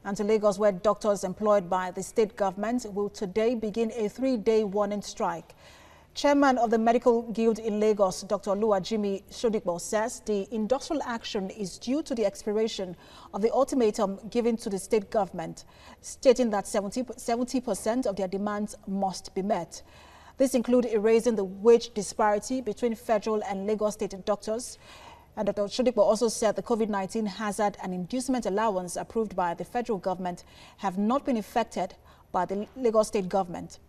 And to Lagos, where doctors employed by the state government will today begin a 3-day warning strike. Chairman of the Medical Guild in Lagos, Dr. Oluwajimi Sodipo, says the industrial action is due to the expiration of the ultimatum given to the state government, stating that 70% of their demands must be met. This includes erasing the wage disparity between federal and Lagos state doctors. And Dr. Sodipo also said the COVID-19 hazard and inducement allowance approved by the federal government have not been affected by the Lagos state government.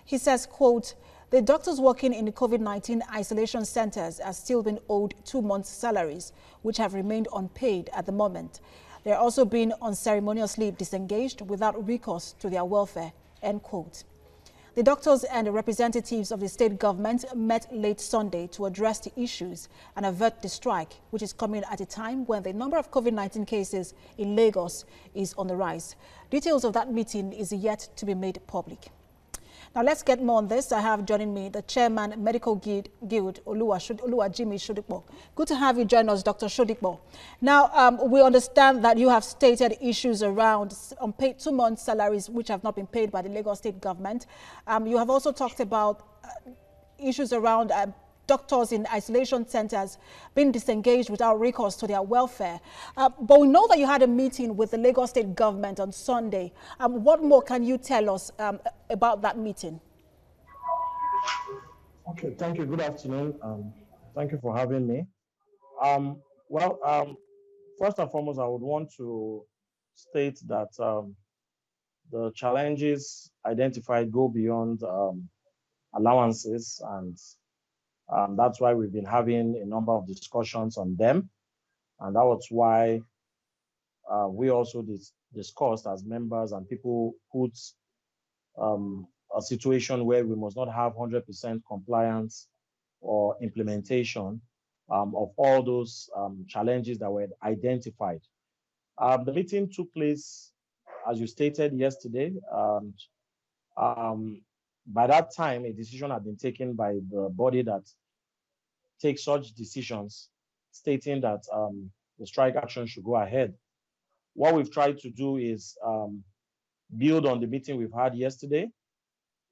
He says, quote, the doctors working in the COVID-19 isolation centers are still being owed 2 months' salaries, which have remained unpaid at the moment. They are also being unceremoniously disengaged without recourse to their welfare, end quote. The doctors and the representatives of the state government met late Sunday to address the issues and avert the strike, which is coming at a time when the number of COVID-19 cases in Lagos is on the rise. Details of that meeting is yet to be made public. Now let's get more on this. I have joining me the Chairman Medical Guild, Oluwajimi Sodipo. Good to have you join us, Dr. Sodipo. Now, we understand that you have stated issues around unpaid 2 months' salaries which have not been paid by the Lagos state government. You have also talked about issues around doctors in isolation centers being disengaged without recourse to their welfare. But we know that you had a meeting with the Lagos state government on Sunday. What more can you tell us about that meeting? Okay, thank you. Good afternoon. Thank you for having me. First and foremost, I would want to state that the challenges identified go beyond allowances, and that's why we've been having a number of discussions on them. And that was why we also discussed as members and people put a situation where we must not have 100% compliance or implementation of all those challenges that were identified. The meeting took place, as you stated, yesterday. By that time, a decision had been taken by the body that takes such decisions, stating that the strike action should go ahead. What we've tried to do is build on the meeting we've had yesterday,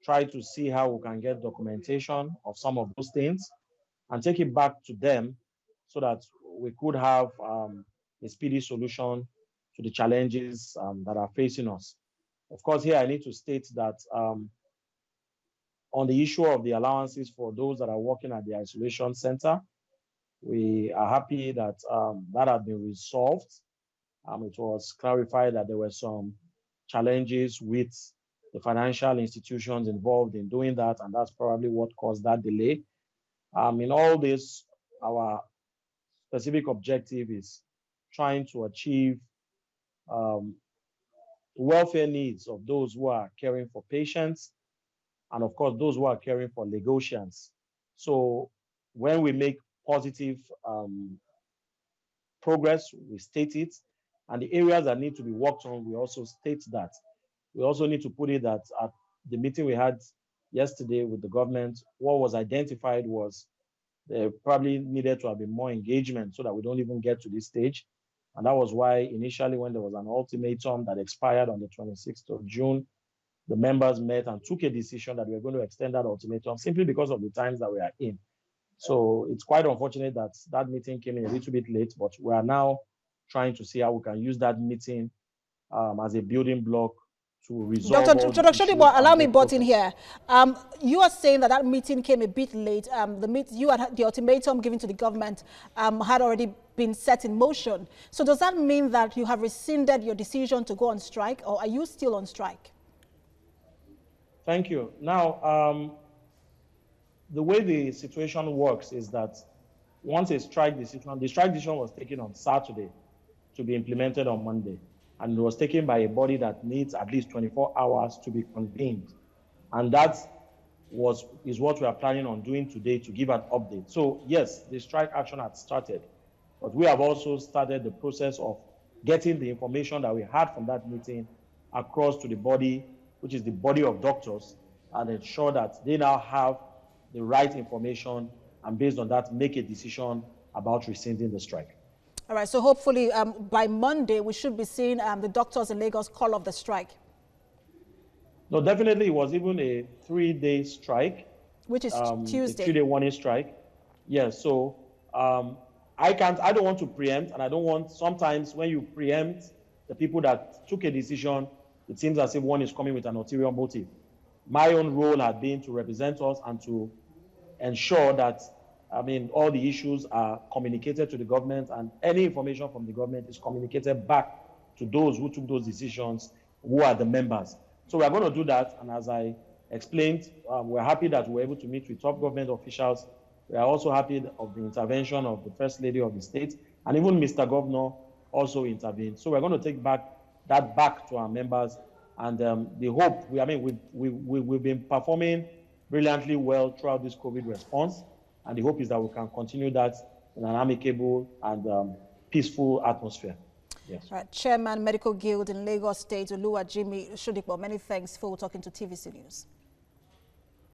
try to see how we can get documentation of some of those things and take it back to them so that we could have a speedy solution to the challenges that are facing us. Of course, here I need to state that on the issue of the allowances for those that are working at the isolation center, we are happy that that had been resolved. It was clarified that there were some challenges with the financial institutions involved in doing that, and that's probably what caused that delay. In all this, our specific objective is trying to achieve welfare needs of those who are caring for patients, and of course, those who are caring for Lagosians. So when we make positive progress, we state it, and the areas that need to be worked on, we also state that. We also need to put it that at the meeting we had yesterday with the government, what was identified was there probably needed to have been more engagement so that we don't even get to this stage. And that was why initially when there was an ultimatum that expired on the 26th of June, the members met and took a decision that we are going to extend that ultimatum simply because of the times that we are in. So it's quite unfortunate that that meeting came in a little bit late, but we are now trying to see how we can use that meeting as a building block to resolve. Dr. Sodipo, allow me butt in here. You are saying that that meeting came a bit late. The ultimatum given to the government had already been set in motion. So does that mean that you have rescinded your decision to go on strike, or are you still on strike? Thank you. Now, the way the situation works is that once a strike decision, the strike decision was taken on Saturday to be implemented on Monday, and it was taken by a body that needs at least 24 hours to be convened. And that is what we are planning on doing today to give an update. So yes, the strike action had started, but we have also started the process of getting the information that we had from that meeting across to the body, which is the body of doctors, and ensure that they now have the right information, and based on that, make a decision about rescinding the strike. All right, so hopefully by Monday, we should be seeing the doctors in Lagos call off the strike. No, definitely it was even a 3-day strike, Which is a Tuesday. 3-day warning strike. Yes, so I don't want to preempt, and I don't want, sometimes when you preempt the people that took a decision, it seems as if one is coming with an ulterior motive. My own role had been to represent us and to ensure that, all the issues are communicated to the government, and any information from the government is communicated back to those who took those decisions, who are the members. So we're going to do that, and as I explained, we're happy that we're able to meet with top government officials. We are also happy of the intervention of the First Lady of the state, and even Mr. Governor also intervened. So we're going to take that back to our members, and the hope, we've been performing brilliantly well throughout this COVID response, and the hope is that we can continue that in an amicable and peaceful atmosphere. Yes. Right. Chairman, Medical Guild in Lagos State, Oluwajimi Sodipo, many thanks for talking to TVC News.